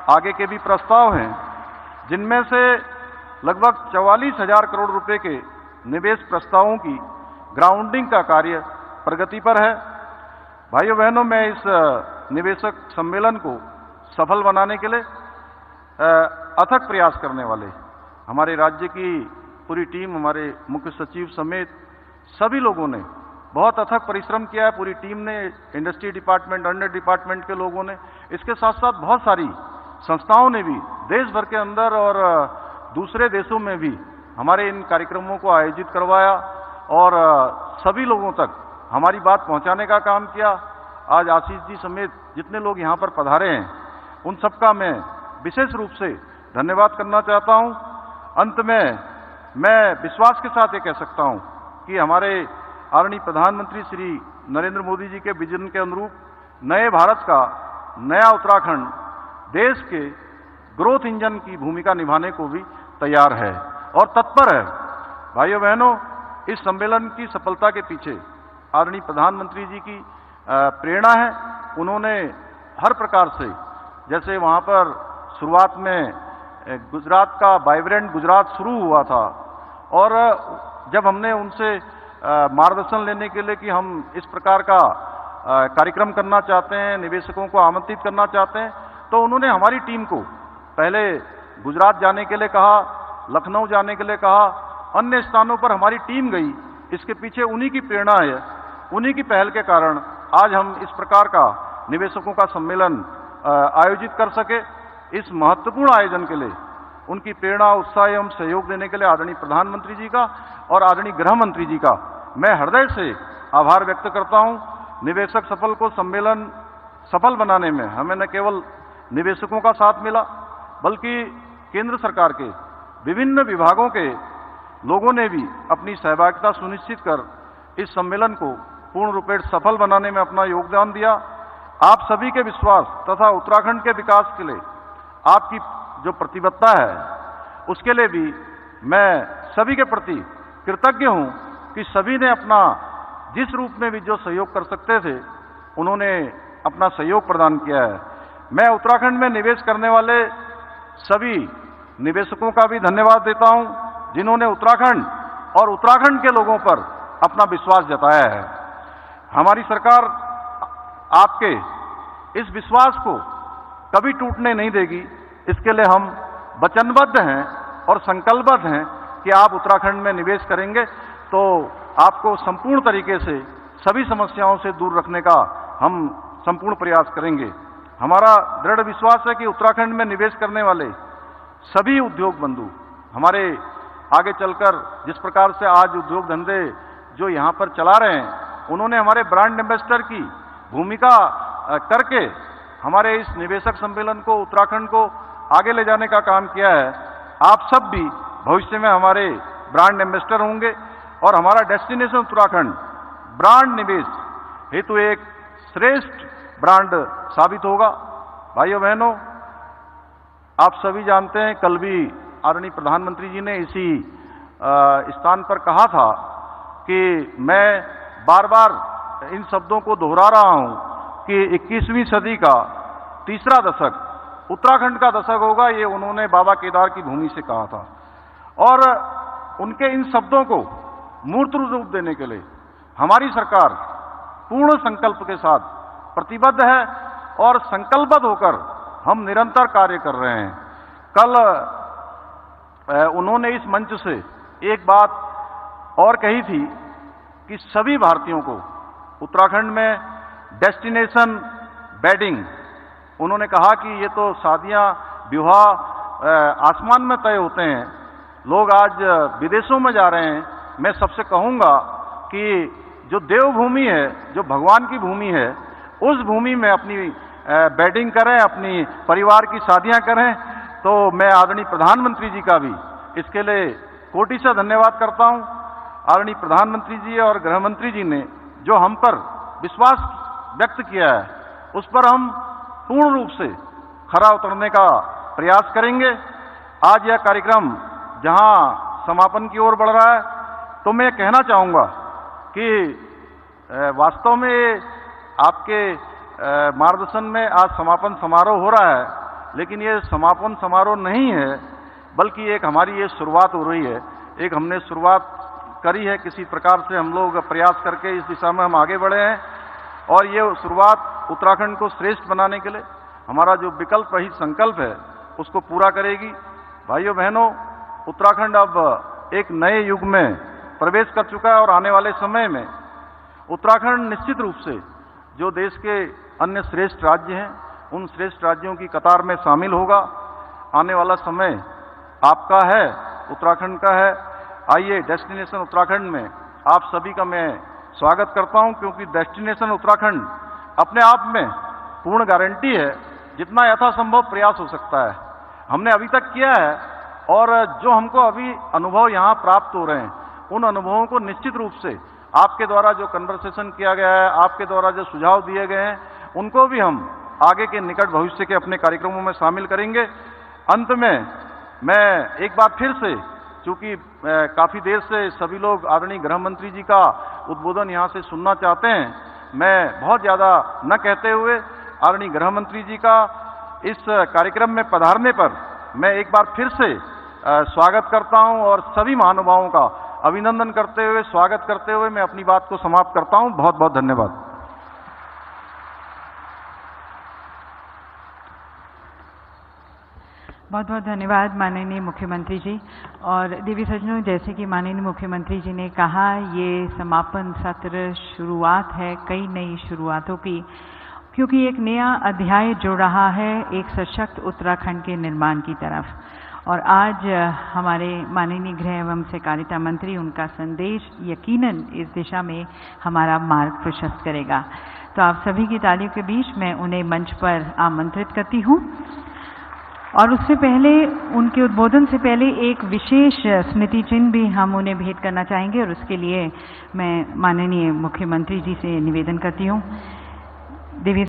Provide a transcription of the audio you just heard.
आगे के भी प्रस्ताव हैं, जिनमें से लगभग 44,000 करोड़ रुपए के निवेश प्रस्तावों की ग्राउंडिंग का कार्य प्रगति पर है। भाइयों बहनों, मैं इस निवेशक सम्मेलन को सफल बनाने के लिए अथक प्रयास करने वाले हमारे राज्य की पूरी टीम, हमारे मुख्य सचिव समेत सभी लोगों ने बहुत अथक परिश्रम किया है। पूरी टीम ने, इंडस्ट्री डिपार्टमेंट, अन्य डिपार्टमेंट के लोगों ने, इसके साथ साथ बहुत सारी संस्थाओं ने भी देश भर के अंदर और दूसरे देशों में भी हमारे इन कार्यक्रमों को आयोजित करवाया और सभी लोगों तक हमारी बात पहुंचाने का काम किया। आज आशीष जी समेत जितने लोग यहाँ पर पधारे हैं, उन सबका मैं विशेष रूप से धन्यवाद करना चाहता हूँ। अंत में मैं विश्वास के साथ ये कह सकता हूँ कि हमारे आदरणीय प्रधानमंत्री श्री नरेंद्र मोदी जी के विजन के अनुरूप नए भारत का नया उत्तराखंड देश के ग्रोथ इंजन की भूमिका निभाने को भी तैयार है और तत्पर है। भाइयों बहनों, इस सम्मेलन की सफलता के पीछे आदरणीय प्रधानमंत्री जी की प्रेरणा है। उन्होंने हर प्रकार से, जैसे वहाँ पर शुरुआत में गुजरात का वाइब्रेंट गुजरात शुरू हुआ था और जब हमने उनसे मार्गदर्शन लेने के लिए कि हम इस प्रकार का कार्यक्रम करना चाहते हैं, निवेशकों को आमंत्रित करना चाहते हैं, तो उन्होंने हमारी टीम को पहले गुजरात जाने के लिए कहा, लखनऊ जाने के लिए कहा, अन्य स्थानों पर हमारी टीम गई। इसके पीछे उन्हीं की प्रेरणा है, उन्हीं की पहल के कारण आज हम इस प्रकार का निवेशकों का सम्मेलन आयोजित कर सके। इस महत्वपूर्ण आयोजन के लिए उनकी प्रेरणा, उत्साह एवं सहयोग देने के लिए आदरणीय प्रधानमंत्री जी का और आदरणीय गृह मंत्री जी का मैं हृदय से आभार व्यक्त करता हूं। निवेशक सफल को सम्मेलन सफल बनाने में हमें न केवल निवेशकों का साथ मिला, बल्कि केंद्र सरकार के विभिन्न विभागों के लोगों ने भी अपनी सहभागिता सुनिश्चित कर इस सम्मेलन को पूर्ण रूपेण सफल बनाने में अपना योगदान दिया। आप सभी के विश्वास तथा उत्तराखंड के विकास के लिए आपकी जो प्रतिबद्धता है, उसके लिए भी मैं सभी के प्रति कृतज्ञ हूं कि सभी ने अपना जिस रूप में भी जो सहयोग कर सकते थे, उन्होंने अपना सहयोग प्रदान किया है। मैं उत्तराखंड में निवेश करने वाले सभी निवेशकों का भी धन्यवाद देता हूं, जिन्होंने उत्तराखंड और उत्तराखंड के लोगों पर अपना विश्वास जताया है। हमारी सरकार आपके इस विश्वास को कभी टूटने नहीं देगी। इसके लिए हम वचनबद्ध हैं और संकल्पबद्ध हैं कि आप उत्तराखंड में निवेश करेंगे तो आपको संपूर्ण तरीके से सभी समस्याओं से दूर रखने का हम संपूर्ण प्रयास करेंगे। हमारा दृढ़ विश्वास है कि उत्तराखंड में निवेश करने वाले सभी उद्योग बंधु हमारे आगे चलकर जिस प्रकार से आज उद्योग धंधे जो यहाँ पर चला रहे हैं, उन्होंने हमारे ब्रांड एम्बेसडर की भूमिका करके हमारे इस निवेशक सम्मेलन को, उत्तराखंड को आगे ले जाने का काम किया है। आप सब भी भविष्य में हमारे ब्रांड एम्बेसडर होंगे और हमारा डेस्टिनेशन उत्तराखंड ब्रांड निवेश हेतु एक श्रेष्ठ ब्रांड साबित होगा। भाइयों बहनों, आप सभी जानते हैं, कल भी आदरणीय प्रधानमंत्री जी ने इसी स्थान पर कहा था कि मैं बार बार इन शब्दों को दोहरा रहा हूं कि 21वीं सदी का तीसरा दशक उत्तराखंड का दशक होगा। ये उन्होंने बाबा केदार की भूमि से कहा था और उनके इन शब्दों को मूर्त रूप देने के लिए हमारी सरकार पूर्ण संकल्प के साथ प्रतिबद्ध है और संकल्पबद्ध होकर हम निरंतर कार्य कर रहे हैं। कल उन्होंने इस मंच से एक बात और कही थी कि सभी भारतीयों को उत्तराखंड में डेस्टिनेशन वेडिंग, उन्होंने कहा कि ये तो शादियां, विवाह आसमान में तय होते हैं, लोग आज विदेशों में जा रहे हैं। मैं सबसे कहूंगा कि जो देवभूमि है, जो भगवान की भूमि है, उस भूमि में अपनी वेडिंग करें, अपनी परिवार की शादियां करें। तो मैं आदरणीय प्रधानमंत्री जी का भी इसके लिए कोटि से धन्यवाद करता हूं। आदरणीय प्रधानमंत्री जी और गृह मंत्री जी ने जो हम पर विश्वास व्यक्त किया है, उस पर हम पूर्ण रूप से खरा उतरने का प्रयास करेंगे। आज यह कार्यक्रम जहां समापन की ओर बढ़ रहा है, तो मैं कहना चाहूंगा कि वास्तव में आपके मार्गदर्शन में आज समापन समारोह हो रहा है, लेकिन ये समापन समारोह नहीं है, बल्कि एक हमारी ये शुरुआत हो रही है। एक हमने शुरुआत करी है, किसी प्रकार से हम लोग प्रयास करके इस दिशा में हम आगे बढ़े हैं, और ये शुरुआत उत्तराखंड को श्रेष्ठ बनाने के लिए हमारा जो विकल्प रहित संकल्प है उसको पूरा करेगी। भाइयों बहनों, उत्तराखंड अब एक नए युग में प्रवेश कर चुका है और आने वाले समय में उत्तराखंड निश्चित रूप से जो देश के अन्य श्रेष्ठ राज्य हैं उन श्रेष्ठ राज्यों की कतार में शामिल होगा। आने वाला समय आपका है, उत्तराखंड का है। आइए, डेस्टिनेशन उत्तराखंड में आप सभी का मैं स्वागत करता हूं, क्योंकि डेस्टिनेशन उत्तराखंड अपने आप में पूर्ण गारंटी है, जितना यथासंभव प्रयास हो सकता है हमने अभी तक किया है, और जो हमको अभी अनुभव यहाँ प्राप्त हो रहे हैं उन अनुभवों को निश्चित रूप से आपके द्वारा जो कन्वर्सेशन किया गया है, आपके द्वारा जो सुझाव दिए गए हैं, उनको भी हम आगे के निकट भविष्य के अपने कार्यक्रमों में शामिल करेंगे। अंत में मैं एक बार फिर से, चूंकि काफी देर से सभी लोग आदरणीय गृह मंत्री जी का उद्बोधन यहाँ से सुनना चाहते हैं, मैं बहुत ज्यादा न कहते हुए आदरणीय गृह मंत्री जी का इस कार्यक्रम में पधारने पर मैं एक बार फिर से स्वागत करता हूं, और सभी महानुभावों का अभिनंदन करते हुए, स्वागत करते हुए मैं अपनी बात को समाप्त करता हूं। बहुत बहुत धन्यवाद। बहुत बहुत धन्यवाद माननीय मुख्यमंत्री जी। और देवी सज्जनों, जैसे कि माननीय मुख्यमंत्री जी ने कहा, ये समापन सत्र शुरुआत है कई नई शुरुआतों की, क्योंकि एक नया अध्याय जुड़ रहा है एक सशक्त उत्तराखंड के निर्माण की तरफ। और आज हमारे माननीय गृह एवं सहकारिता मंत्री, उनका संदेश यकीनन इस दिशा में हमारा मार्ग प्रशस्त करेगा। तो आप सभी की तालियों के बीच मैं उन्हें मंच पर आमंत्रित करती हूँ। और उससे पहले, उनके उद्बोधन से पहले एक विशेष स्मृति चिन्ह भी हम उन्हें भेंट करना चाहेंगे, और उसके लिए मैं माननीय मुख्यमंत्री जी से निवेदन करती हूँ। देवी